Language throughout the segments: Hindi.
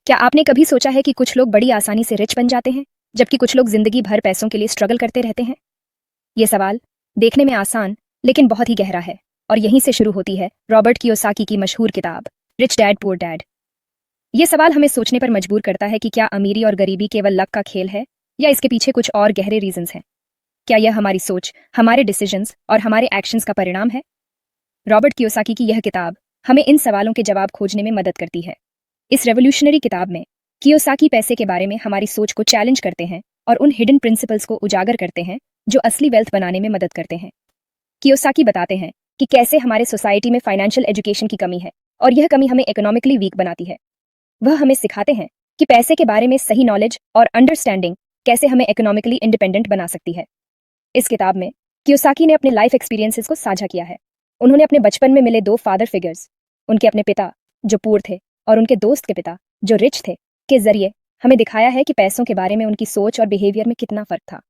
क्या आपने कभी सोचा है कि कुछ लोग बड़ी आसानी से रिच बन जाते हैं, जबकि कुछ लोग जिंदगी भर पैसों के लिए स्ट्रगल करते रहते हैं? ये सवाल देखने में आसान लेकिन बहुत ही गहरा है, और यहीं से शुरू होती है रॉबर्ट कियोसाकी की मशहूर किताब रिच डैड पुअर डैड। ये सवाल हमें सोचने पर मजबूर करता है कि क्या अमीरी और गरीबी केवल लक का खेल है, या इसके पीछे कुछ और गहरे रीजंस हैं? क्या यह हमारी सोच, हमारे डिसीजंस और हमारे एक्शंस का परिणाम है? रॉबर्ट कियोसाकी की यह किताब हमें इन सवालों के जवाब खोजने में मदद करती है। इस रेवोल्यूशनरी किताब में कियोसाकी पैसे के बारे में हमारी सोच को चैलेंज करते हैं और उन हिडन प्रिंसिपल्स को उजागर करते हैं जो असली वेल्थ बनाने में मदद करते हैं। कियोसाकी बताते हैं कि कैसे हमारे सोसाइटी में फाइनेंशियल एजुकेशन की कमी है, और यह कमी हमें इकोनॉमिकली वीक बनाती है। वह हमें सिखाते हैं कि पैसे के बारे में सही नॉलेज और अंडरस्टैंडिंग कैसे हमें इकोनॉमिकली इंडिपेंडेंट बना सकती है। इस किताब में कियोसाकी ने अपने लाइफ एक्सपीरियंसेस को साझा किया है। उन्होंने अपने बचपन में मिले दो फादर फिगर्स, उनके अपने पिता जो पुअर थे और उनके दोस्त के पिता जो रिच थे, के जरिए हमें दिखाया है कि पैसों के बारे में उनकी सोच और बिहेवियर में कितना फर्क था।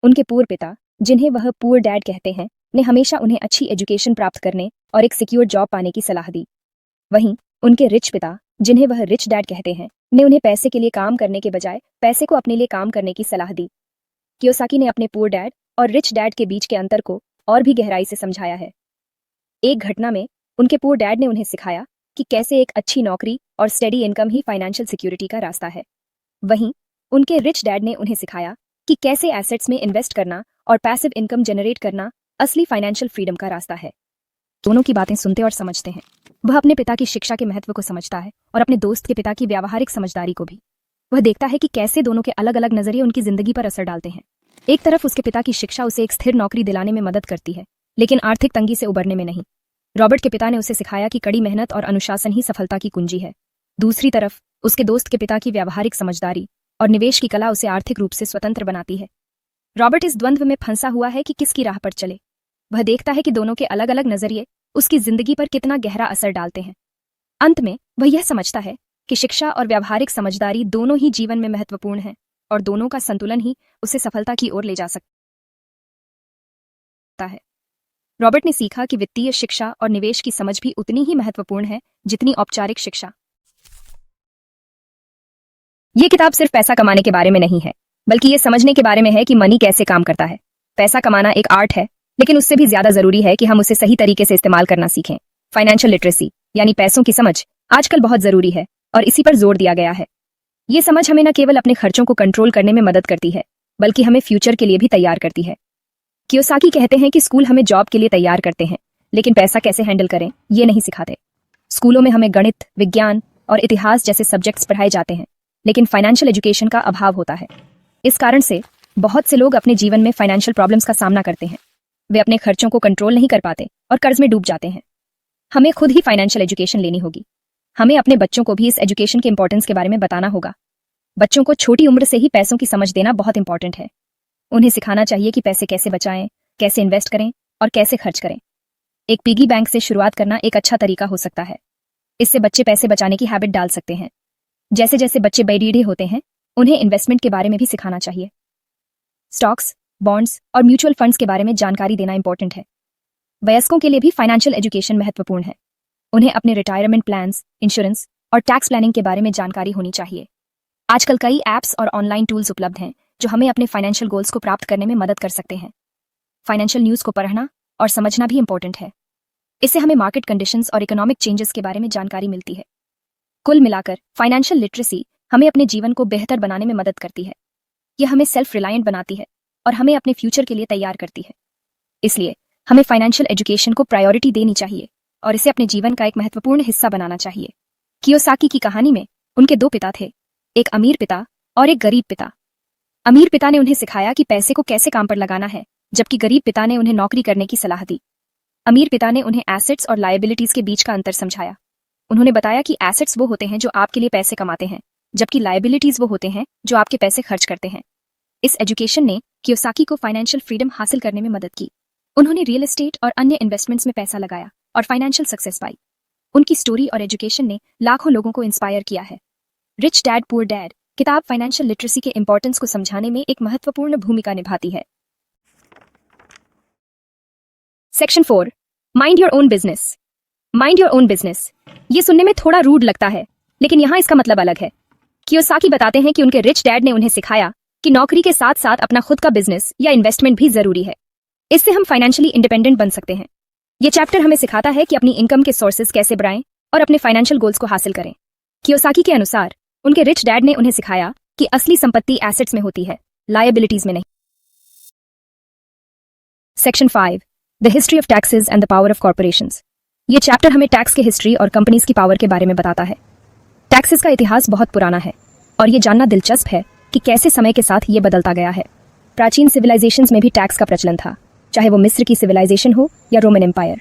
उनके पुअर पिता, जिन्हें वह पुअर डैड कहते हैं, ने हमेशा उन्हें अच्छी एजुकेशन प्राप्त करने और एक सिक्योर जॉब पाने की सलाह दी। वहीं उनके रिच पिता, जिन्हें वह रिच डैड कहते हैं, ने उन्हें पैसे के लिए काम करने के बजाय पैसे को अपने लिए काम करने की सलाह दी। कियोसाकी ने अपने पुअर डैड और रिच डैड के बीच के अंतर को और भी गहराई से समझाया है। एक घटना में उनके पुअर डैड ने उन्हें सिखाया कि कैसे एक अच्छी नौकरी और स्टेडी इनकम ही फाइनेंशियल सिक्योरिटी का रास्ता है। वहीं उनके रिच डैड ने उन्हें सिखाया कि कैसे एसेट्स में इन्वेस्ट करना और पैसिव इनकम जनरेट करना असली फाइनेंशियल फ्रीडम का रास्ता है। दोनों की बातें सुनते और समझते हैं। वह अपने पिता की शिक्षा के महत्व को समझता है और अपने दोस्त के पिता की व्यावहारिक समझदारी को भी। वह देखता है कि कैसे दोनों के अलग अलग नजरिए उनकी जिंदगी पर असर डालते हैं। एक तरफ उसके पिता की शिक्षा उसे एक स्थिर नौकरी दिलाने में मदद करती है, लेकिन आर्थिक तंगी से उबरने में नहीं। रॉबर्ट के पिता ने उसे सिखाया कि कड़ी मेहनत और अनुशासन ही सफलता की कुंजी है। दूसरी तरफ उसके दोस्त के पिता की व्यावहारिक समझदारी और निवेश की कला उसे आर्थिक रूप से स्वतंत्र बनाती है। रॉबर्ट इस द्वंद्व में फंसा हुआ है कि किसकी राह पर चले। वह देखता है कि दोनों के अलग अलग नजरिए उसकी जिंदगी पर कितना गहरा असर डालते हैं। अंत में वह यह समझता है कि शिक्षा और व्यावहारिक समझदारी दोनों ही जीवन में महत्वपूर्ण हैं, और दोनों का संतुलन ही उसे सफलता की ओर ले जा सकता है। रॉबर्ट ने सीखा कि वित्तीय शिक्षा और निवेश की समझ भी उतनी ही महत्वपूर्ण है जितनी औपचारिक शिक्षा। यह किताब सिर्फ पैसा कमाने के बारे में नहीं है, बल्कि यह समझने के बारे में है कि मनी कैसे काम करता है। पैसा कमाना एक आर्ट है, लेकिन उससे भी ज्यादा जरूरी है कि हम उसे सही तरीके से इस्तेमाल करना सीखें। फाइनेंशियल लिटरेसी यानी पैसों की समझ आजकल बहुत जरूरी है, और इसी पर जोर दिया गया है। ये समझ हमें न केवल अपने खर्चों को कंट्रोल करने में मदद करती है, बल्कि हमें फ्यूचर के लिए भी तैयार करती है। कियोसाकी कहते हैं कि स्कूल हमें जॉब के लिए तैयार करते हैं, लेकिन पैसा कैसे हैंडल करें ये नहीं सिखाते। स्कूलों में हमें गणित, विज्ञान और इतिहास जैसे सब्जेक्ट्स पढ़ाए जाते हैं, लेकिन फाइनेंशियल एजुकेशन का अभाव होता है। इस कारण से बहुत से लोग अपने जीवन में फाइनेंशियल प्रॉब्लम्स का सामना करते हैं। वे अपने खर्चों को कंट्रोल नहीं कर पाते और कर्ज में डूब जाते हैं। हमें खुद ही फाइनेंशियल एजुकेशन लेनी होगी। हमें अपने बच्चों को भी इस एजुकेशन के इंपॉर्टेंस के बारे में बताना होगा। बच्चों को छोटी उम्र से ही पैसों की समझ देना बहुत इंपॉर्टेंट है। उन्हें सिखाना चाहिए कि पैसे कैसे बचाएं, कैसे इन्वेस्ट करें और कैसे खर्च करें। एक पिगी बैंक से शुरुआत करना एक अच्छा तरीका हो सकता है। इससे बच्चे पैसे बचाने की हैबिट डाल सकते हैं। जैसे जैसे बच्चे बड़े होते हैं, उन्हें इन्वेस्टमेंट के बारे में भी सिखाना चाहिए। स्टॉक्स, बॉन्ड्स और म्यूचुअल फंड्स के बारे में जानकारी देना इंपॉर्टेंट है। वयस्कों के लिए भी फाइनेंशियल एजुकेशन महत्वपूर्ण है। उन्हें अपने रिटायरमेंट प्लान्स, इंश्योरेंस और टैक्स प्लानिंग के बारे में जानकारी होनी चाहिए। आजकल कई ऐप्स और ऑनलाइन टूल्स उपलब्ध हैं जो हमें अपने फाइनेंशियल गोल्स को प्राप्त करने में मदद कर सकते हैं। फाइनेंशियल न्यूज़ को पढ़ना और समझना भी इंपॉर्टेंट है। इससे हमें मार्केट कंडीशंस और इकोनॉमिक चेंजेस के बारे में जानकारी मिलती है। कुल मिलाकर फाइनेंशियल लिटरेसी हमें अपने जीवन को बेहतर बनाने में मदद करती है। यह हमें सेल्फ रिलायंट बनाती है और हमें अपने फ्यूचर के लिए तैयार करती है। इसलिए हमें फाइनेंशियल एजुकेशन को प्रायोरिटी देनी चाहिए और इसे अपने जीवन का एक महत्वपूर्ण हिस्सा बनाना चाहिए। कियोसाकी की कहानी में उनके दो पिता थे, एक अमीर पिता और एक गरीब पिता। अमीर पिता ने उन्हें सिखाया कि पैसे को कैसे काम पर लगाना है, जबकि गरीब पिता ने उन्हें नौकरी करने की सलाह दी। अमीर पिता ने उन्हें एसेट्स और लायबिलिटीज के बीच का अंतर समझाया। उन्होंने बताया कि एसेट्स वो होते हैं जो आपके लिए पैसे कमाते हैं, जबकि लायबिलिटीज वो होते हैं जो आपके पैसे खर्च करते हैं। इस एजुकेशन ने कियोसाकी को फाइनेंशियल फ्रीडम हासिल करने में मदद की। उन्होंने रियल एस्टेट और अन्य इन्वेस्टमेंट्स में पैसा लगाया और फाइनेंशियल सक्सेस पाई। उनकी स्टोरी और एजुकेशन ने लाखों लोगों को इंस्पायर किया है। रिच डैड पुअर डैड किताब फाइनेंशियल लिटरेसी के इंपॉर्टेंस को समझाने में एक महत्वपूर्ण भूमिका निभाती है। Section 4, mind your own business. Mind your own business, ये सुनने में थोड़ा रूड लगता है, लेकिन यहाँ इसका मतलब अलग है। कियोसाकी बताते हैं कि उनके रिच डैड ने उन्हें सिखाया कि नौकरी के साथ साथ अपना खुद का बिजनेस या इन्वेस्टमेंट भी जरूरी है। इससे हम फाइनेंशियली इंडिपेंडेंट बन सकते हैं। ये चैप्टर हमें सिखाता है कि अपनी इनकम के सोर्सेज कैसे बढ़ाएं और अपने फाइनेंशियल गोल्स को हासिल करें। कियोसाकी के अनुसार उनके रिच डैड ने उन्हें सिखाया कि असली संपत्ति एसेट्स में होती है, लायबिलिटीज में नहीं। Section 5, the history of taxes and the power of corporations. ये चैप्टर हमें टैक्स की हिस्ट्री और कंपनीज की पावर के बारे में बताता है। टैक्सेस का इतिहास बहुत पुराना है और ये जानना दिलचस्प है कि कैसे समय के साथ ये बदलता गया है। प्राचीन सिविलाइजेशंस में भी टैक्स का प्रचलन था, चाहे वो मिस्र की सिविलाइजेशन हो या रोमन एम्पायर।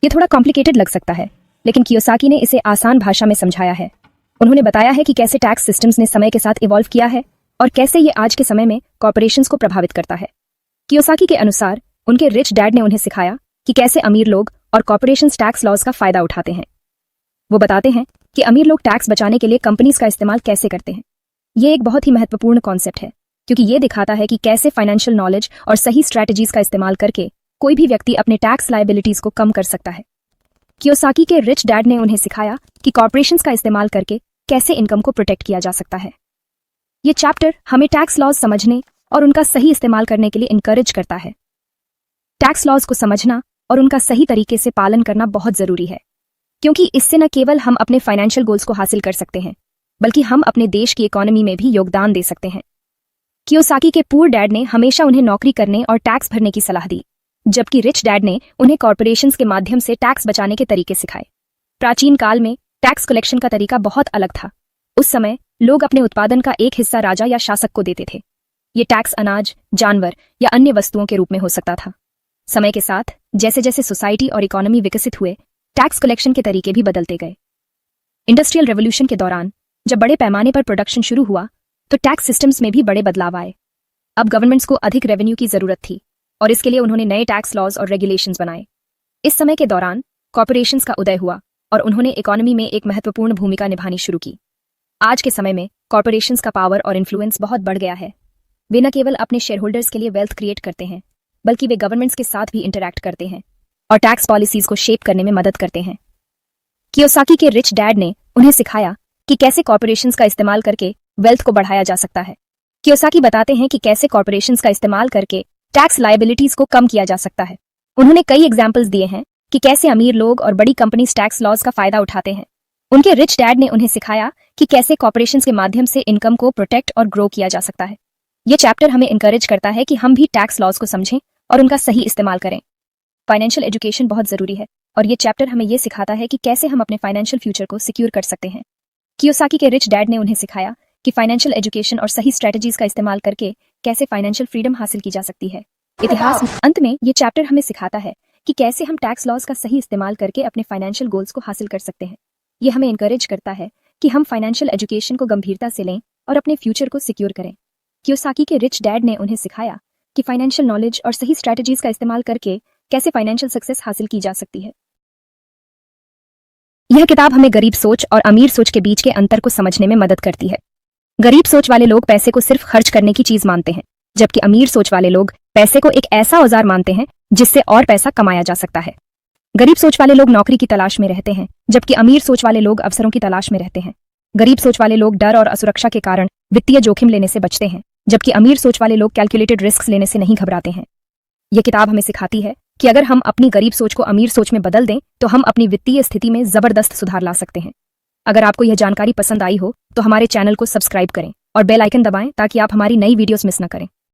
ये थोड़ा कॉम्प्लिकेटेड लग सकता है, लेकिन कियोसाकी ने इसे आसान भाषा में समझाया है। उन्होंने बताया है कि कैसे टैक्स सिस्टम्स ने समय के साथ इवॉल्व किया है और कैसे ये आज के समय में कॉर्पोरेशंस को प्रभावित करता है। कियोसाकी के अनुसार उनके रिच डैड ने उन्हें सिखाया कि कैसे अमीर लोग और कॉर्पोरेशंस टैक्स लॉज का फायदा उठाते हैं। वो बताते हैं कि अमीर लोग टैक्स बचाने के लिए कंपनीज का इस्तेमाल कैसे करते हैं। ये एक बहुत ही महत्वपूर्ण कॉन्सेप्ट है, क्योंकि ये दिखाता है कि कैसे फाइनेंशियल नॉलेज और सही स्ट्रैटेजीज का इस्तेमाल करके कोई भी व्यक्ति अपने टैक्स लायबिलिटीज को कम कर सकता है। कियोसाकी के रिच डैड ने उन्हें सिखाया कि कॉर्पोरेशंस का इस्तेमाल करके कैसे इनकम को प्रोटेक्ट किया जा सकता है। ये चैप्टर हमें टैक्स लॉज समझने और उनका सही इस्तेमाल करने के लिए इनकरेज करता है। टैक्स लॉज को समझना और उनका सही तरीके से पालन करना बहुत जरूरी है, क्योंकि इससे न केवल हम अपने फाइनेंशियल गोल्स को हासिल कर सकते हैं, बल्कि हम अपने देश की इकोनॉमी में भी योगदान दे सकते हैं। कियोसाकी के पुअर डैड ने हमेशा उन्हें नौकरी करने और टैक्स भरने की सलाह दी, जबकि रिच डैड ने उन्हें कॉर्पोरेशंस के माध्यम से टैक्स बचाने के तरीके सिखाए। प्राचीन काल में टैक्स कलेक्शन का तरीका बहुत अलग था। उस समय लोग अपने उत्पादन का एक हिस्सा राजा या शासक को देते थे। ये टैक्स अनाज, जानवर या अन्य वस्तुओं के रूप में हो सकता था। समय के साथ जैसे जैसे सोसाइटी और इकोनॉमी विकसित हुए, टैक्स कलेक्शन के तरीके भी बदलते गए। इंडस्ट्रियल रेवोल्यूशन के दौरान जब बड़े पैमाने पर प्रोडक्शन शुरू हुआ, तो टैक्स सिस्टम्स में भी बड़े बदलाव आए। अब गवर्नमेंट्स को अधिक रेवेन्यू की जरूरत थी और इसके लिए उन्होंने नए टैक्स लॉज और रेगुलेशंस बनाए। इस समय के दौरान कॉर्पोरेशंस का उदय हुआ और उन्होंने इकोनॉमी में एक महत्वपूर्ण भूमिका निभानी शुरू की। आज के समय में कॉर्पोरेशंस का पावर और इन्फ्लुएंस बहुत बढ़ गया है। वे न केवल अपने शेयर होल्डर्स के लिए वेल्थ क्रिएट करते हैं, बल्कि वे गवर्नमेंट्स के साथ भी इंटरैक्ट करते हैं और टैक्स पॉलिसीज को शेप करने में मदद करते हैं। कियोसाकी के रिच डैड ने उन्हें सिखाया कि कैसे कॉर्पोरेशंस का इस्तेमाल करके वेल्थ को बढ़ाया जा सकता है। कियोसाकी बताते हैं कि कैसे कॉर्पोरेशंस का इस्तेमाल करके टैक्स लायबिलिटीज को कम किया जा सकता है। उन्होंने कई एग्जाम्पल्स दिए हैं कि कैसे अमीर लोग और बड़ी कंपनीज टैक्स लॉज का फायदा उठाते हैं। उनके रिच डैड ने उन्हें सिखाया कि कैसे कॉर्पोरेशंस के माध्यम से इनकम को प्रोटेक्ट और ग्रो किया जा सकता है। ये चैप्टर हमें इनकरेज करता है कि हम भी टैक्स लॉज को समझें और उनका सही इस्तेमाल करें। फाइनेंशियल एजुकेशन बहुत जरूरी है और ये चैप्टर हमें ये सिखाता है कि कैसे हम अपने फाइनेंशियल फ्यूचर को सिक्योर कर सकते हैं। कियोसाकी के रिच डैड ने उन्हें सिखाया कि फाइनेंशियल एजुकेशन और सही स्ट्रेटजीज का इस्तेमाल करके कैसे फाइनेंशियल फ्रीडम हासिल की जा सकती है। इतिहास अंत में ये चैप्टर हमें सिखाता है कि कैसे हम टैक्स लॉज का सही इस्तेमाल करके अपने फाइनेंशियल गोल्स को हासिल कर सकते हैं। ये हमें इनकरेज करता है कि हम फाइनेंशियल एजुकेशन को गंभीरता से लें और अपने फ्यूचर को सिक्योर करें। कियोसाकी के रिच डैड ने उन्हें सिखाया कि फाइनेंशियल नॉलेज और सही स्ट्रेटजीज का इस्तेमाल करके कैसे फाइनेंशियल सक्सेस हासिल की जा सकती है। यह किताब हमें गरीब सोच और अमीर सोच के बीच के अंतर को समझने में मदद करती है। गरीब सोच वाले लोग पैसे को सिर्फ खर्च करने की चीज मानते हैं, जबकि अमीर सोच वाले लोग पैसे को एक ऐसा औजार मानते हैं जिससे और पैसा कमाया जा सकता है। गरीब सोच वाले लोग नौकरी की तलाश में रहते हैं, जबकि अमीर सोच वाले लोग अवसरों की तलाश में रहते हैं। गरीब सोच वाले लोग डर और असुरक्षा के कारण वित्तीय जोखिम लेने से बचते हैं, जबकि अमीर सोच वाले लोग कैलकुलेटेड रिस्क लेने से नहीं घबराते हैं। यह किताब हमें सिखाती है कि अगर हम अपनी गरीब सोच को अमीर सोच में बदल दें तो हम अपनी वित्तीय स्थिति में जबरदस्त सुधार ला सकते हैं। अगर आपको यह जानकारी पसंद आई हो तो हमारे चैनल को सब्सक्राइब करें और बेल आइकन दबाएं ताकि आप हमारी नई वीडियोस मिस न करें।